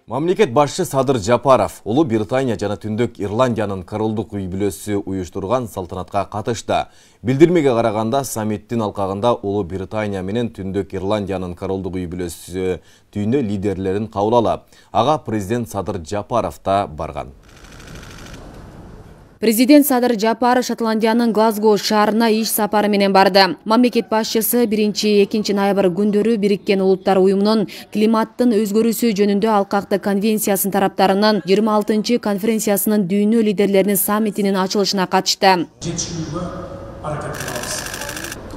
Мамлекет башчы Садыр Жапаров Улуу Британия жана Түндүк Ирландиянын королдук үй бүлөсү уюштурган салтанатка катышты. Билдирмеге караганда саммиттин алкагында Улуу Британия менен Түндүк Ирландиянын королдук үй бүлөсү түйүнө лидерлерин кабыл алып, ага президент Садыр Жапаров да барган. Президент Садыр Жапаров Шотландиянын Глазго шаарына иш сапары менен барды. Мамлекет башчысы 1-2 ноябрь күндөрү Бириккен Улуттар уюмунун климаттын өзгөрүүсү жөнүндө алкактык конвенциясынын тараптарынын 26 конференциясынын дүйнө лидерлеринин саммитинин ачылышына катышты.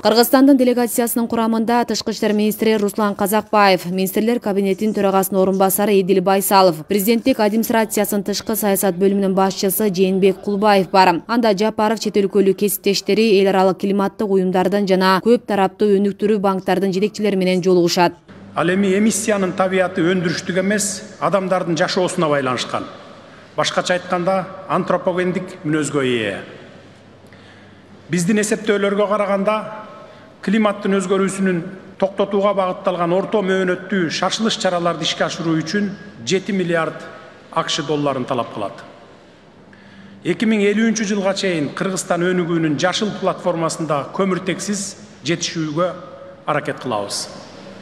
Кыргызстандын делегациясынын курамында Тышкы иштер министри Руслан Казакбаев, министрлер кабинетинин төрагасынын орун басары Эдил Байсалов, президенттик администрациясынын тышкы саясат бөлүмүнүн башчысы Жээнбек Кулбаев бар. Анда Жапаров чет өлкөлүк кесиптештери, эл аралык климаттык уюмдардын жана көп тараптуу өнүктүрүү банктардын жетекчилери менен жолугушат. Ал эми эмиссиянын табияты өндүрүштүк эмес, адамдардын жашоосуна байланышкан. Башкача айтканда, антропогендик мүнөзгө ээ. Биздин эсептөөлөргө караганда, климаттын өзгөрүүсүнүн токтотууга багытталган орто мөөнөттүү шашылыш чараларды ишке ашыруу үчүн 7 миллиард АКШ долларын талап кылат. 2050 жылга чейин Кыргызстан өнүгүүнүн жашыл платформасында көмүртексиз жетишүүгө аракет кылабыз.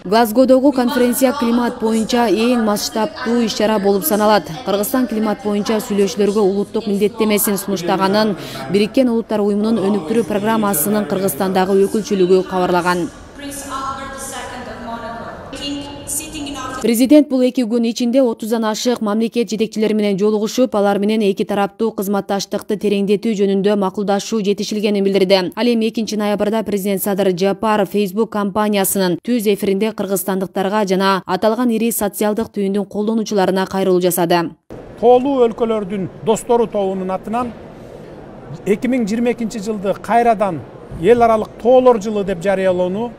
Глазгодогу конференция климат боюнча эң масштабтуу иш-чара болуп саналат. Кыргызстан климат боюнча сүйлөшүүлөргө улуттук милдеттемесин сунуштаганын Бириккен Улуттар уюмунун өнүктүрүү программасынын Кыргызстандагы өкүлчүлүгү кабарлаган. Президент бул 2 күн ичинде 30дан ашык мамлекет жетекчилери менен жолугушуп, алар менен эки тараптуу кызматташтыкты тереңдетүү жөнүндө макулдашуу жетишилгенин билдирди. Ал эми 2 ноябрда президент Садыр Жапаров Facebook компаниясынын түз эфиринде кыргызстандыктарга жана аталган ири социалдык түйүндүн колдонуучуларына кайрылуу жасады. Тоолуу өлкөлөрдүн достору тобунун атынан 2022 жылды кайрадан эл аралык тоолор жылы деп жарыялоону,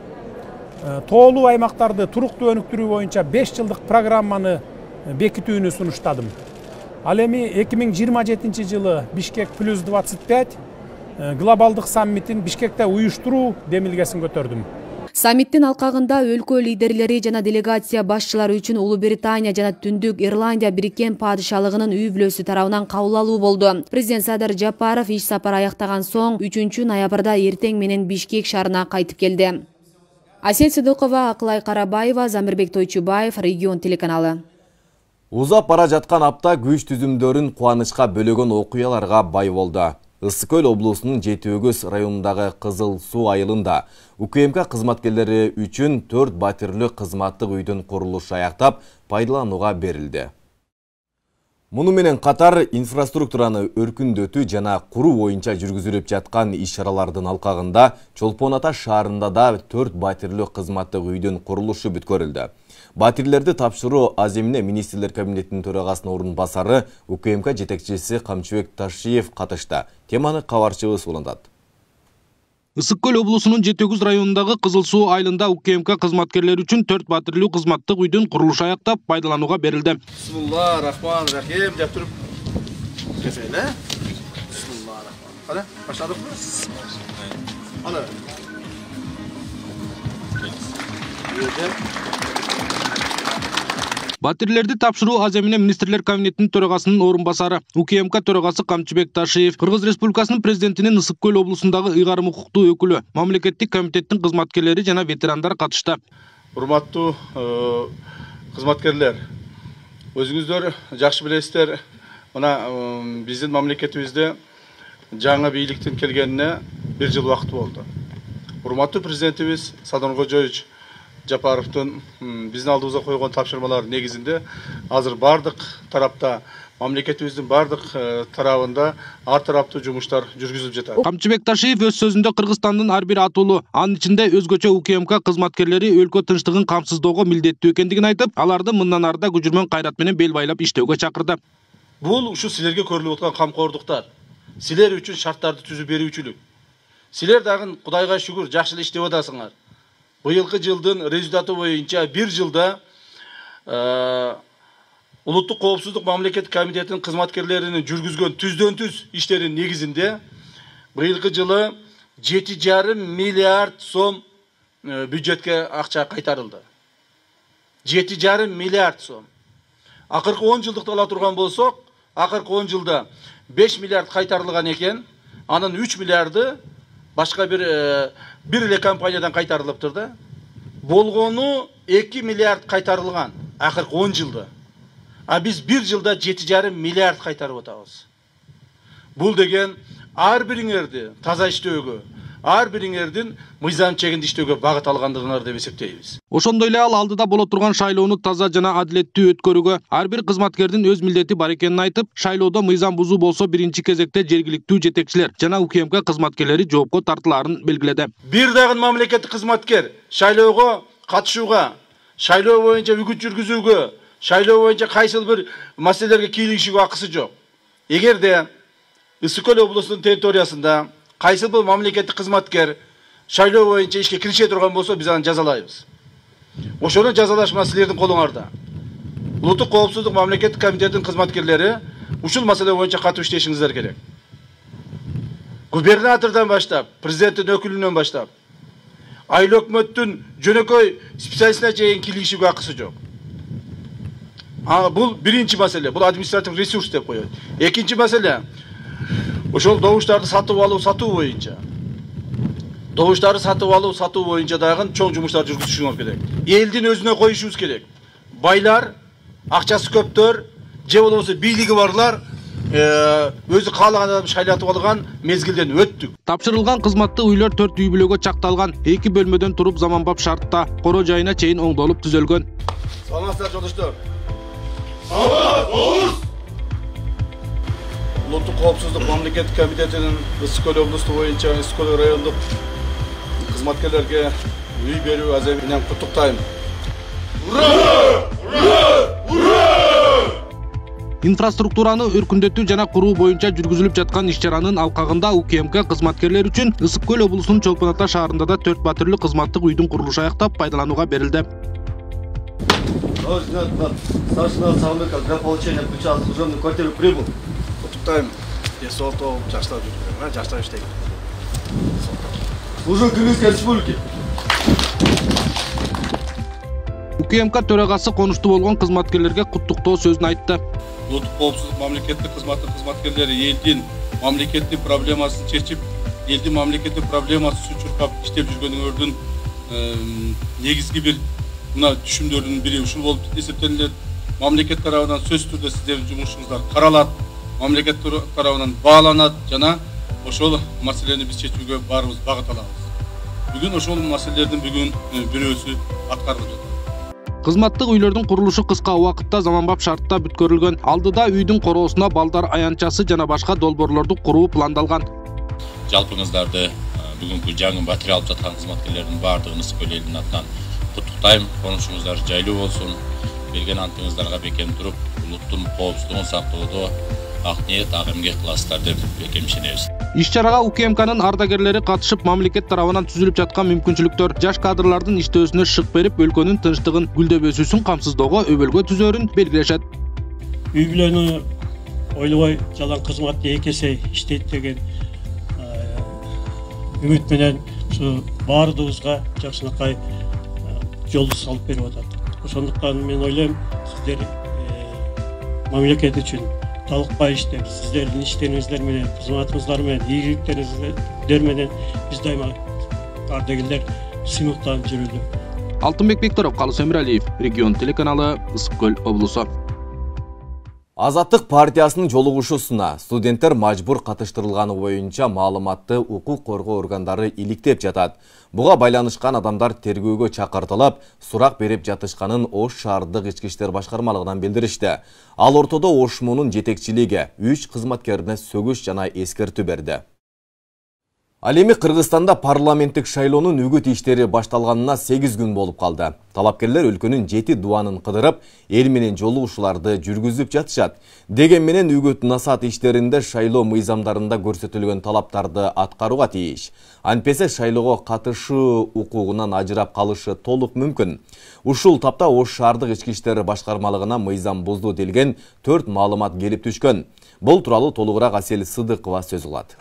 тоолуу аймактарды туруктуу өнүктүрүү боюнча 5 жылдык программаны бекитүүнү сунуштадым. Ал эми 2027 жылы Бишкек плюс 25 глобалдык саммитин Бишкекте уюштуруу демилгесин көтөрдүм. Саммиттин алкагында өлкө лидерлери жана делегация башчылары үчүн Улуу Британия жана Түндүк Ирландия Бириккен падышалыгынын үй бүлөсү тарабынан кабыл алуу болду. Президент Садыр Жапаров иш сапар аяктаган соң 3 ноябрда эртең менен Бишкек шаарына кайтып келди. Асел Сыдыкова, Акылай Карабаева, Замирбек Тойчубаев, Регион телеканалы. Узап бара жаткан апта күч түзүмдөрүн кубанычка бөлөгөн окуяларга бай болду. Ысык Көл облусунун Жети-Өгүз районундагы Кызыл Суу айылында УКМК кызматкерлери үчүн 4 батирлүү кызматтык үйдүн курулушу аяктап пайдаланууга берилди. Муну менен катар инфраструктураны өркүндөтүү жана куруу боюнча жүргүзүлүп жаткан иш-чаралардын алкагында Чолпон Ата шаарында да 4 батирлүү кызматтык үйдүн курулушу бүткөрүлдү. Батирлерди тапшыруу аземине министрлер кабинетинин төрагасынын орун басары УКМК жетекчиси Камчыбек Ташиев катышты. Теманы кабарчыбыз улантат. Ысык Көл облусунун Жети-Өгүз районундагы Кызыл Суу айылында УКМК кызматкерлери үчүн 4 батирлүү кызматтык үйдүн курулушу аяктап пайдаланууга берилди. Бисмилла рахман рахим деп туруп кесейле. Бисмилла рахман. Кана, баштадыкпы? Аны. Батирлерди тапшыруу аземине министрлер кабинетинин төрагасынын орун басары УКМК төрагасы Камчыбек Ташиев, Кыргыз Республикасынын президентинин Ысык Көл облусундагы ыйгарым укуктуу өкүлү, мамлекеттик комитеттин кызматкерлери жана ветерандар катышты. Урматтуу кызматкерлер, өзүңүздөр жакшы билесиздер, мына биздин мамлекетибизде жаңы бийликтин келгенине 1 жыл убакыт болду. Урматтуу президентибиз Садыр Жапаровдун биздин алдыбызга койгон тапшырмалар негизинде азыр бардык тарапта, мамлекетибиздин бардык тарабында ар тараптуу жумуштар жүргүзүлүп жатат. Камчыбек Ташиев өз сөзүндө Кыргызстандын ар бир атуулу, анын ичинде өзгөчө УКМК кызматкерлери өлкө тынчтыгын камсыздоого милдеттүү экендигин айтып, аларды мындан арда күжүрмөн кайрат менен бел байлап иштөөгө чакырды. Бул ушу силерге көрүлүп аткан камкордуктар, силер үчүн шарттарды түзүп берүүчүлүк. Силер дагы Кудайга шүгүр жакшы эле иштеп атасыңар. Быйылкы жылдын результаты боюнча 1 жылда Улуттук коопсуздук мамлекеттик комитетинин кызматкерлеринин жүргүзгөн түздөн-түз иштеринин негизинде быйылкы жылы 7,5 миллиард сом бюджетке акча кайтарылды. 7,5 миллиард сом. Акыркы 10 жылдыкты ала турган болсок, акыркы 10 жылда 5 миллиард кайтарылган экен. Анын 3 миллиарды башка бир эле компаниядан кайтарылыптыр да. Болгону 2 миллиард кайтарылган акыркы 10 жылда. А биз 1 жылда 7,5 миллиард кайтарып атабыз. Бул деген ар бириңерди таза иштөөгө, ар бириңердин мыйзам чегинде иштөөгө багыт алгандыгыңар деп эсептейбиз. Ошондой эле ал алдыда боло турган шайлоону таза жана адилеттүү өткөрүүгө ар бир кызматкердин өз милдети бар экенин айтып, шайлоодо мыйзам бузуу болсо биринчи кезекте жергиликтүү жетекчилер жана УКМК кызматкерлери жоопко тартылаарын белгиледи. Бир дагы мамлекеттик кызматкер шайлоого катышууга, шайлоо боюнча үгүт жүргүзүүгө, шайлоо боюнча кайсыл бир маселелерге кийлигишүүгө акысы жок. Эгерде Ысык-Көл облусунун территориясында кайсыл бир мамлекеттик кызматкер шайлоо боюнча ишке киреше турган болсо, биз аны жазалайбыз. Ошону жазалаш мына силердин колуңарда. Улуттук коопсуздук мамлекеттик комитетинин кызматкерлери ушул маселе боюнча катуу иштешиңиздер керек. Губернатордон баштап, президенттин өкүлүнөн баштап, айыл өкмөттүн жөнөкөй специалистине чейин кийлигишүүгө акысы жок. Бул биринчи маселе, бул административ ресурс деп коет. Экинчи маселе, ошол добуштарды сатып сатуу боюнча. Добуштарды сатуу боюнча дагы чоң жумуштар жүргүзүшүңөр керек. Элдин өзүнө коюшубуз керек. Байлар, акчасы көптөр, же болбосо бийлиги барлар өзү каалаган адам шайлатып алган мезгилден өттүк. Тапшырылган кызматтык үйлөр 4 үй бүлөгө чакталган, 2 бөлмөдөн туруп заманбап шартта, коро жайына чейин оңдолуп түзөлгөн. Саламатсыздар жолдоштор. Улуттук коопсуздук мамлекеттик комитетинин Ысык-Көл облусту боюнча Ысык-Көл райондук кызматкерлерге үй берүү аземи менен куттуктайм. Инфраструктураны өркүндөтүү жана куруу боюнча жүргүзүлүп жаткан иш-чаранын алкагында УКМК кызматкерлери үчүн Ысык-Көл облусунун Чолпон Ата шаарында да 4 батирлүү кызматтык үйдүн курулушу аяктап пайдаланууга берилди. Старшина Саамбеков для получения ключа от служебной квартиры прибыл. Куттуктайм. Сол жаштар жүргүзгөн, жаштар иштейт. Служу Кыргызской республики. УКМК төрагасы конуштуу болгон кызматкерлерге куттуктоо сөзүн айтты. Улуттук коопсуздук мамлекеттик кызматкерлери элдин мамлекеттик проблемасын чечип, элдин мамлекеттик проблемасын чуркап иштеп жүргөнүңөрдүн негизги бир мына түшүмдөрдүн бири ушул болуп эсептелет. Мамлекет тарабынан сөзсүз түрдө сиздердин жумушуңуздар каралат, мамлекет тарабынан бааланат жана ошол маселени биз чечүүгө баарыбыз багыт алабыз. Бүгүн ошол маселелердин бирөөсү аткарылып жатат. Кызматтык үйлөрдүн курулушу кыска убакытта заманбап шартта бүткөрүлгөн. Алдыда үйдүн короосуна балдар аянтчасы жана башка долбоорлорду куруу пландалган. Жалпыңыздарды бүгүнкү жаңы батире алып жаткан кызматкерлердин баардыгын Ысык-Көл элинин атынан куттуктайм. Конушуңуздар жайлуу болсун. Берген антыңыздарга бекем туруп, улуттун коопсуздугун сактоодо ак ниет, ак эмгек кыласыздар деп бекем ишенебиз. Иш-чарага УКМКнын ардагерлери катышып, мамлекет тарабынан түзүлүп жаткан мүмкүнчүлүктөр, жаш кадрлардын иштөөсүнө шык берип, өлкөнүн тынчтыгын, гүлдөп өсүүсүн камсыздоого өбөлгө түзөрүн белгилешет. Үй бүлөнү ойлобой жалаң кызматты эки эсе иштейт деген үмүт менен ушу баардыгыбызга жакшынакай жол салып берип атат. Ошондуктан мен ойлойм, сиздер мамлекет үчүн талыкпай иштеп, сиздердин иштериңиздер менен, кызматыңыздар менен, ийгиликтериңиздер менен биз дайыма ардагерлер сыймыктанып жүрөлү. Алтынбек Бекторов, Калыс Өмүралиев, Регион телеканалы, Ысык-Көл облусу. Азаттык партиясынын жолугушуусуна студенттер мажбур катыштырылганы боюнча маалыматты укук коргоо органдары иликтеп жатат. Буга байланышкан адамдар тергөөгө чакыртылып, сурак берип жатышканын Ош шаардык ички иштер башкармалыгынан билдиришти. Ал ортодо ОШМУнун жетекчилиги 3 кызматкерине сөгүш жана эскертүү берди. Ал эми Кыргызстанда парламенттик шайлоонун үгүт иштери башталганына 8 күн болуп калды. Талапкерлер өлкөнүн 7 дуанын кыдырып, эл менен жолугушууларды жүргүзүп жатышат. Деген менен үгүт насаат иштеринде шайлоо мыйзамдарында көрсөтүлгөн талаптарды аткарууга тийиш. Антпесе шайлоого катышуу укугунан ажырап калышы толук мүмкүн. Ушул тапта Ош шаардык ички иштер башкармалыгына мыйзам бузду делген 4 маалымат келип түшкөн. Бул тууралуу толугураак Асель Сыдыкова сөз кылат.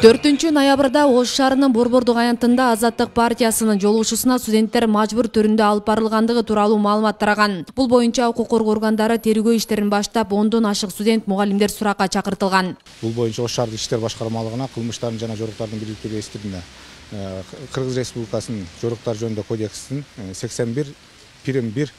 4 ноябрда Ош шаарынын Борбордук аянтында Азаттык партиясынын жолугушуусуна студенттер мажбур түрүндө алып барылгандыгы тууралуу маалымат тараган. Бул боюнча укук коргоо органдары тергөө иштерин баштап, 10дон ашык студент мугалимдер суракка чакыртылган. Бул боюнча Ош шаардык иштер башкармалыгына кылмыштардын жана жоруктардын бийликтиги эстиринде Кыргыз Республикасынын жоруктар жөнүндө кодексинин 81-1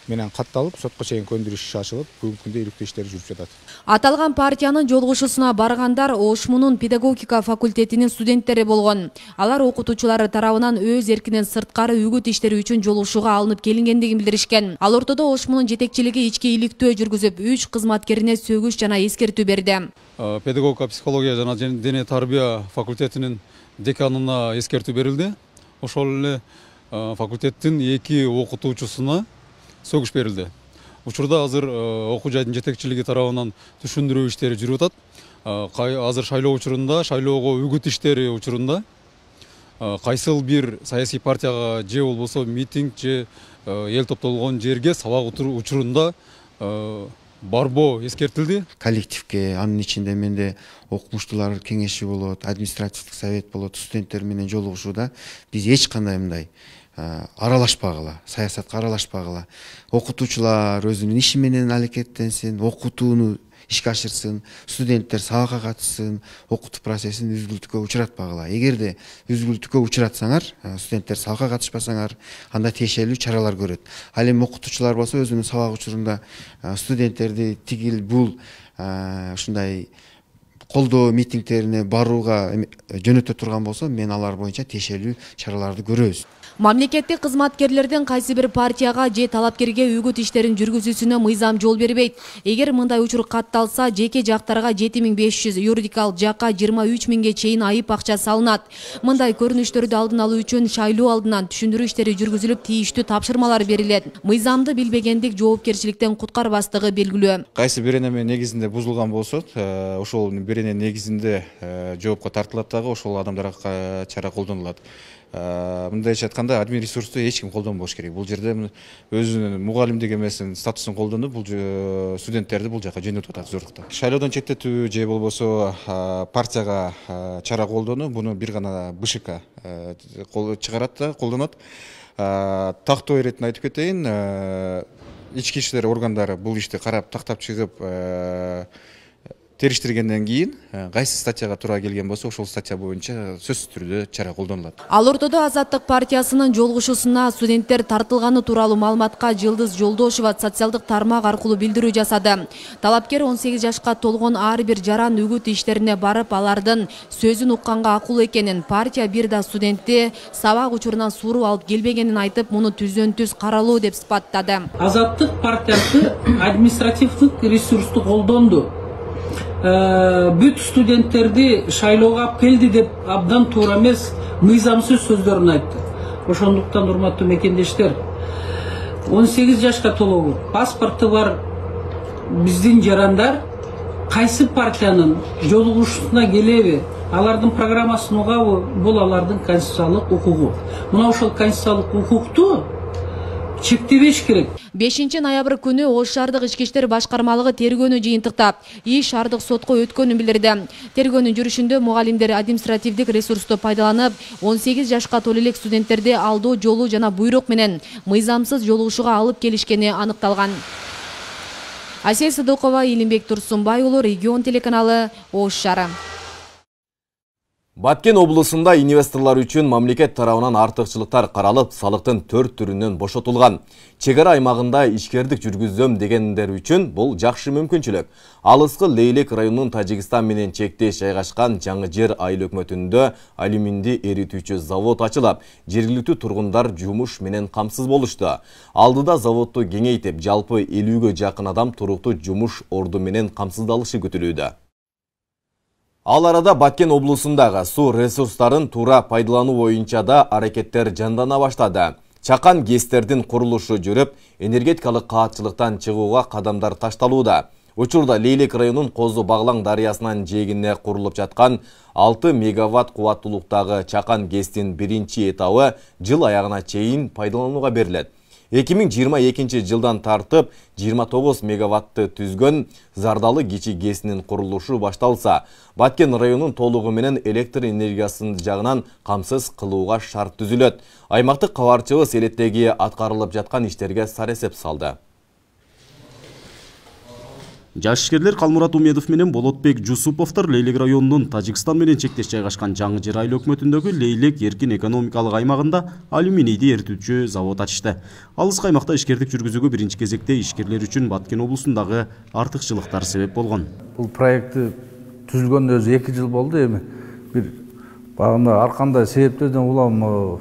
менен катталып, сотко чейин көндүрүш иши ачылып, бүгүнкү күндө иликтөө иштери жүрүп жатат. Аталган партиянын жолугушуусуна баргандар ОШМУнун педагогика факультетинин студенттери болгон. Алар окутуучулары тарабынан өз эркинен сырткары үгүт иштери үчүн жолугушууга алынып келингендигин билдиришкен. Ал ортодо ОШМУнун жетекчилиги ички иликтөө жүргүзүп, 3 кызматкерине сөгүш жана эскертүү берди. Педагогика, психология жана дене тарбия факультетинин деканына эскертүү берилди. Ошол эле факультеттин 2 окутуучусуна сөгүш берилди. Учурда азыр окуу жайдын жетекчилиги тарабынан түшүндүрүү иштери жүрүп атат. Азыр шайлоо учурунда, шайлоого үгүт иштери учурунда кайсыл бир саясий партияга же болбосо митинг же эл топтолгон жерге сабак учурунда барбоо эскертилди. Коллективге, анын ичинде менде окумуштуулар кеңеши болот, административдик совет болот, студенттер менен жолугушууда биз эч кандай мындай аралашпагыла, саясатка аралашпагыла. Окутуучулар өзүнүн иши менен аракеттенсин, окутууну ишке ашырсын, студенттер сабакка катышсын, окутуу процессин үзгүлтүккө учуратпагыла. Эгерде үзгүлтүккө учуратсаңар, студенттер сабакка катышпасаңар, анда тиешелүү чаралар көрөт. Ал эми окутуучулар болсо өзүнүн сабак учурунда студенттерди тигил бул ушундай колдоо митингтерине барууга жөнөтө турган болсо, мен алар боюнча тиешелүү чараларды көрөбүз. Мамлекеттик кызматкерлердин кайсы бир партияга же талапкерге үгүт иштерин жүргүзүүсүнө мыйзам жол бербейт. Эгер мындай учур катталса, жеке жактарга 7500, юридикалык жакка 23000ге чейин айып акча салынат. Мындай көрүнүштөрдү алдын алуу үчүн шайлоо алдынан түшүндүрүү иштери жүргүзүлүп, тийиштүү тапшырмалар берилет. Мыйзамды билбегендик жоопкерчиликтен куткарбастыгы белгилүү. Кайсы беренеме негизинде бузулган болсо, ошол берене негизинде жоопко тартылат дагы, ошол адамдарга чара колдонулат. Мындайча айтканда, админ ресурсту эч ким колдонбош керек. Бул жерде өзүнүн мугалимдик эмесин статусун колдонуп, бул студенттерди бул жака жөнөтүп атат зордукта. Шайлоодон четтетүү же болбосо партияга чара колдонуу, буну бир гана БШК чыгарат да, колдонот. Тактоо иретин айтып кетейин, ички иштер органдары бул ишти карап, тактап чыгып, териштиргенден кийин кайсы статьяга туура келген болсо, ошол статья боюнча сөзсүз түрдө чара колдонулат. Ал ортодо Азаттык партиясынын жолугушуусуна студенттер тартылганы тууралуу маалыматка Жылдыз Жолдошова социалдык тармак аркылуу билдирүү жасады. Талапкер 18 жашка толгон ар бир жаран үгүт иштерине барып, алардын сөзүн укканга акыл экенин, партия бир да студентти сабак учурунан суруу алып келбегенин айтып, муну түздөн түз каралуу деп сыпаттады. Азаттык партиясы административдик ресурсту колдонду. Бүт студенттерди шайлоого алып келди деп абдан туура эмес, мыйзамсыз сөздөрүн айтты. Ошондуктан урматтуу мекендештер, 18 жашка толгон, паспорты бар биздин жарандар кайсы партиянын жолугушуусуна келеби, алардын программасын угабы, бул алардын конституциялык укугу. Мына ошол конституциялык укукту чектебеш керек. 5 ноябрь күнү Ош шаардык ички иштер башкармалыгы тергөөнү жыйынтыктап, иш шаардык сотко өткөнүн билдирди. Тергөөнүн жүрүшүндө мугалимдер административдик ресурсту пайдаланып, 18 жашка толо элек студенттерди алдоо жолу жана буйрук менен мыйзамсыз жолугушууга алып келишкени аныкталган. Асия Садыкова, Илимбек Турсунбай уулу, Регион телеканалы, Ош шаары. Баткен облусунда инвесторлар үчүн мамлекет тарабынан артыкчылыктар каралып, салыктын 4 түрүнөн бошотулган. Чек ара аймагында ишкердик жүргүзөм дегендер үчүн бул жакшы мүмкүнчүлүк. Алыскы Лейлек районунун Тажикстан менен чектеш жайгашкан Жаңы Жер айыл өкмөтүндө алюминди эритүүчү завод ачылып, жергиликтүү тургундар жумуш менен камсыз болушту. Алдыда заводду кеңейтип, жалпы 50ге жакын адам туруктуу жумуш орду менен камсыздалышы күтүлүүдө. Ал арада Баткен облусундагы суу ресурстарын туура пайдалануу боюнча да аракеттер жандана баштады. Чакан ГЭСтердин курулушу жүрүп, энергетикалык каатчылыктан чыгууга кадамдар ташталууда. Учурда Лейлек районунун Козу Баглаң дарыясынан жээгине курулуп жаткан 6 мегаватт кубаттуулуктагы Чакан ГЭСтин биринчи этабы жыл аягына чейин пайдаланууга берилет. 2022 жылдан тартып 29 мегаватты түзгөн Зардалы кичи ГЭСинин курулушу башталса, Баткен районун толугу менен электр энергиясын жагынан камсыз кылууга шарт түзүлөт. Аймактык кабарчыбыз элеттеги аткарылып жаткан иштерге саресеп салды. Жашкерлер Калмурат Умедов менен Болотбек Жусуповдор Лейлек районунун Тажикстан менен чектеш жайгашкан Жаңы Жер айыл өкмөтүндөгү Лейлек эркин экономикалык аймагында алюминийди эритүүчү завод ачышты. Алыс аймакта ишкердик жүргүзүүгө биринчи кезекте ишкерлер үчүн Баткен облусундагы артыкчылыктар себеп болгон. Бул проекти түзүлгөндө өзү 2 жыл болду, эми бир багында ар кандай себептерден улам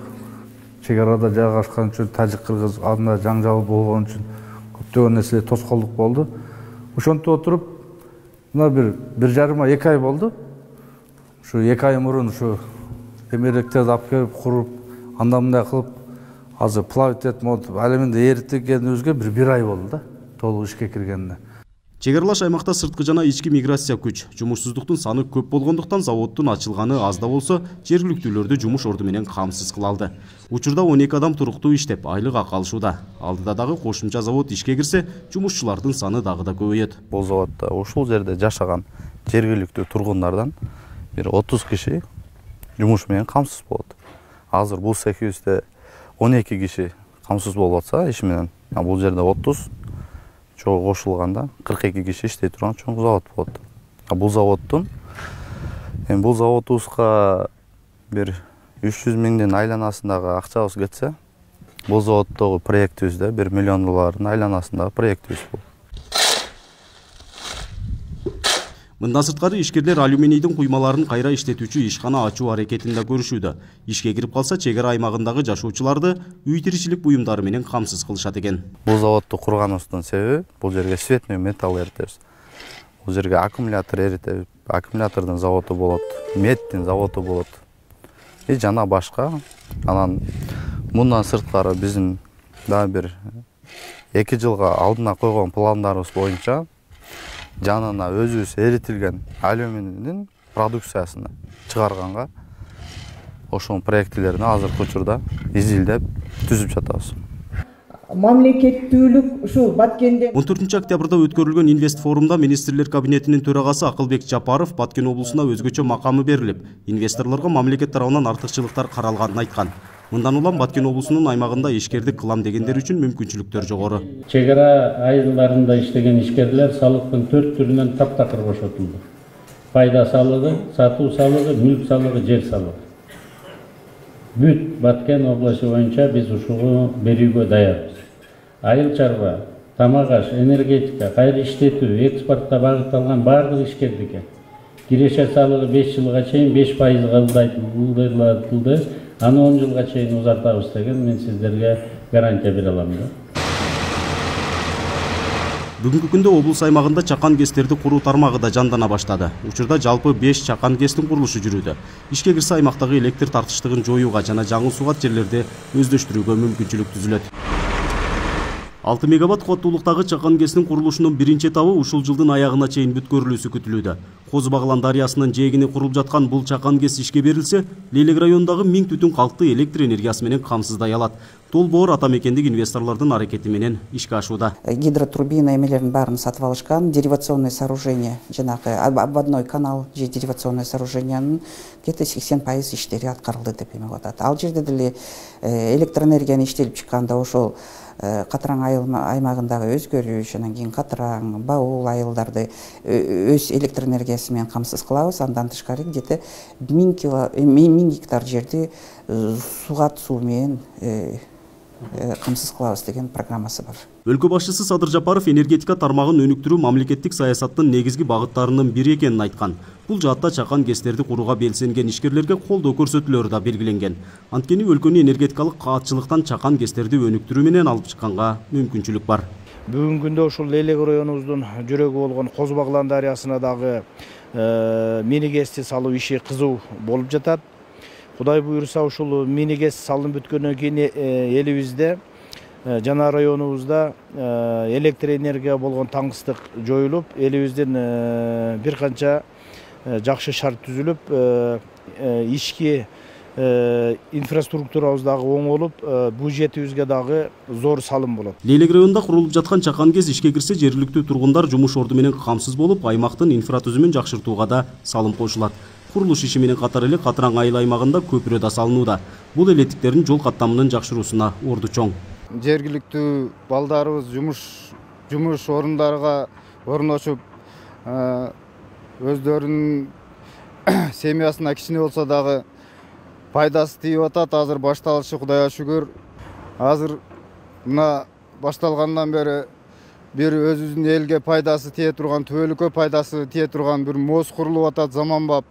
чек арада жайгашкан үчүн тажик-кыргыз анда жаңжал болгон үчүн көптөгөн нерселер тоскоолдук болду. Ошонтип отуруп, мына бир жарым ай, 2 ай болду. Ушу 2 ай мурун ушу эмеректерди алып келип куруп, анда мындай кылып, азыр плавить мод алюминди эритилгенибизге бир ай болду да, толук ишке киргенине. Чегарлаш аймакта сырткы жана ички миграция күч. Жумушсуздуктун саны көп болгондуктан заводдун ачылганы аз да болсо, жергиликтүүлөрдү жумуш орду менен камсыз кыла алды. Учурда 12 адам туруктуу иштеп, айлык акы алышууда. Алдыда дагы кошумча завод ишке кирсе, жумушчулардын саны дагы да көбөйөт. Бул заводдо ушул жерде жашаган жергиликтүү тургундардан бир 30 киши жумуш менен камсыз болот. Азыр бул цехибизде 12 киши камсыз болуп атса, иш менен, бул жерде 30 чогуу кошулганда 42 киши иштей турган чоң завод болот. Бул заводдун бул заводубузга бир 300 миңдин айланасындагы акчабыз кетсе, бул заводдогу проектибизде 1 миллион доллардын айланасындагы проектибиз болот. Мындан сырткары ишкерлер алюминийдин куймаларын кайра иштетүүчү ишкана ачуу аракетинде көрүшүүдө. Ишке кирип калса, чек ара аймагындагы жашоочуларды үй тиричилик буюмдары менен камсыз кылышат экен. Бул заводду курганыбыздын себеби бул жерге светный металл эритебиз. Бул жерге аккумулятор эритебиз. Аккумулятордун заводу болот, меддин заводу болот. Жана башка. Анан мындан сырткары биздин дагы бир 2 жылга алдына койгон пландарыбыз боюнча жанына өзүбүз эритилген алюминдин продукциясын чыгарганга ошол проектилерин азыркы учурда изилдеп түзүп жатабыз. Мамлекеттүүлүк ушул Баткенде 14 октябрда өткөрүлгөн инвест форумда министрлер кабинетинин төрагасы Акылбек Жапаров Баткен облусуна өзгөчө макамы берилип, инвесторлорго мамлекет тарабынан артыкчылыктар каралганын айткан. Мындан улам Баткен облусунун аймагында ишкердик кылам дегендер үчүн мүмкүнчүлүктөр жогору. Чек ара айылдарында иштеген ишкерлер салыктын 4 түрүнөн таптакыр бошотулду. Пайда салыгы, сатуу салыгы, мүлк салыгы, жер салыгы. Бүт Баткен областы боюнча биз ушуну берүүгө даярбыз. Айыл чарба, тамак аш, энергетика, кайра иштетүү, экспортко багытталган бардык ишкердикке киреше салыгы 5 жылга чейин 5% кылдырылды. Аны 10 жылга чейин узартабыз деген мен сиздерге гарантия бере алам да. Бүгүнкү күндө облус аймагында чакан ГЭСтерди куруу тармагы да жандана баштады. Учурда жалпы 5 чакан ГЭСтин курулушу жүрүүдө. Ишке кирсе аймактагы электр тартыштыгын жоюуга жана жаңы сугат жерлерди өздөштүрүүгө мүмкүнчүлүк түзүлөт. 6 мегаватт кубаттуулуктагы чакан ГЭСтин курулушунун биринчи этабы ушул жылдын аягына чейин бүткөрүлүүсү күтүлүүдө. Козу Баглан дарыясынын жээгине курулуп жаткан бул чакан ГЭС ишке берилсе, Лейлек районундагы 1000 түтүн калкты электр энергиясы менен камсыздай алат. Долбоор ата мекендик инвесторлордун аракети менен ишке ашууда. Гидротурбина эмелерин баарын сатып алышкан, деривационный сооружение, жанагы обводной канал же деривационный сооружениянын где-то 80% иштери аткарылды деп эметип атат. Ал жерде деле электроэнергияны иштелип чыкканда ошол Катраң аймагындагы өзгөрүш, анан кийин Катраң, Баул айылдарды өз электроэнергиясы менен камсыз кылабыз. Андан тышкары где-то 1000 гектар жерди сугат суу менен камсыз кылабыз деген программасы бар. Өлкө башчысы Садыр Жапаров энергетика тармагын өнүктүрүү мамлекеттик саясаттын негизги багыттарынын бири экенин айткан. Бул жаатта чакан ГЭСтерди курууга белсенген ишкерлерге колдоо көрсөтүүлөрү да белгиленген. Анткени өлкөнү энергетикалык каатчылыктан чакан ГЭСтерди өнүктүрүү менен алып чыкканга мүмкүнчүлүк бар. Бүгүнкү күндө ушул Лейлек районубуздун жүрөгү болгон Козу Баглан дарыясына дагы мини ГЭСти салуу иши кызуу болуп жатат. Кудай буйруса ушул мини ГЭС салынып бүткөндөн кийин элибизде жана районубузда электр энергия болгон таңсыздык жоюлуп, элибиздин бир канча жакшы шарт түзүлүп, ишке инфраструктурабыз дагы оңолуп, бюджетибизге дагы зор салым болот. Лейлек районунда курулуп жаткан чакан кез ишке кирсе, жергиликтүү тургундар жумуш орду менен камсыз болуп, аймактын инфратүзүмүн жакшыртууга да салым кошулат. Курулуш иши менен катар эле Катыран айыл аймагында көпүрө да салынууда. Бул элеттиктердин жол каттамынын жакшыруусуна орду чоң. Жергиликтүү балдарыбыз жумуш орундарга орношуп, өздөрүнүн семьясына кичине болсо дагы пайдасы тийип атат. Азыр башталышы Кудайга шүгүр. Азыр мына башталгандан бери бир өзүбүздүн элге пайдасы тие турган, түбөлүккө пайдасы тие турган бир моз курулуп атат заманбап.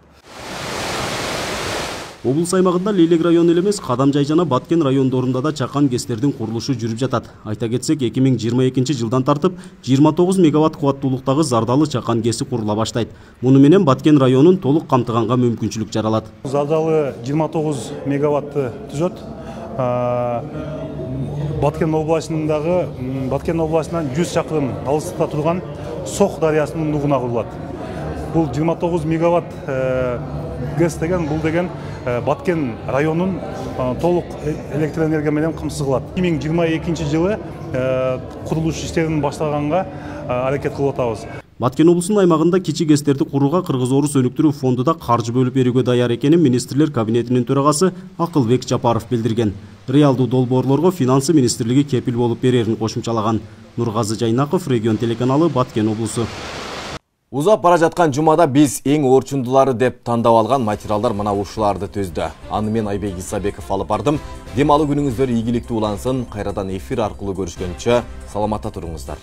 Облус аймагында Лейлек району эле эмес, Кадамжай жана Баткен райондорунда да чакан кестердин курулушу жүрүп жатат. Айта кетсек, 2022 жылдан тартып 29 мегаватт кубаттуулуктагы Зардалы чакан кеси курула баштайт. Муну менен Баткен районун толук камтыганга мүмкүнчүлүк жаралат. Зардалы 29 мегаватты түзөт. Баткен областынан 100 чакырым алыстыкта турган Сох дарыясынын нугуна курулат. Бул 29 мегаватт ГЭС деген, бул деген Баткен районун толук электр энергия менен камсыз кылат. 2022 жылы курулуш иштерин баштаганга аракет кылып атабыз. Баткен облусунун аймагында кичи ГЭСтерди курууга Кыргыз-Орус өнүктүрүү фондуда каржы бөлүп берүүгө даяр экенин министрлер кабинетинин төрагасы Акылбек Жапаров билдирген. Реалдуу долбоорлорго финансы министрлиги кепил болуп берерин кошумчалаган. Нургазы Жайнаков, Регион телеканалы, Баткен облусу. Узап бара жаткан жумада биз эң орчундулары деп тандап алган материалдар мына ушуларды түздү. Аны мен Айбек Исабеков алып бардым. Демалуу күнүңүздөр ийгиликтүү улансын. Кайрадан эфир аркылуу көрүшкөнчө саламатта туруңуздар.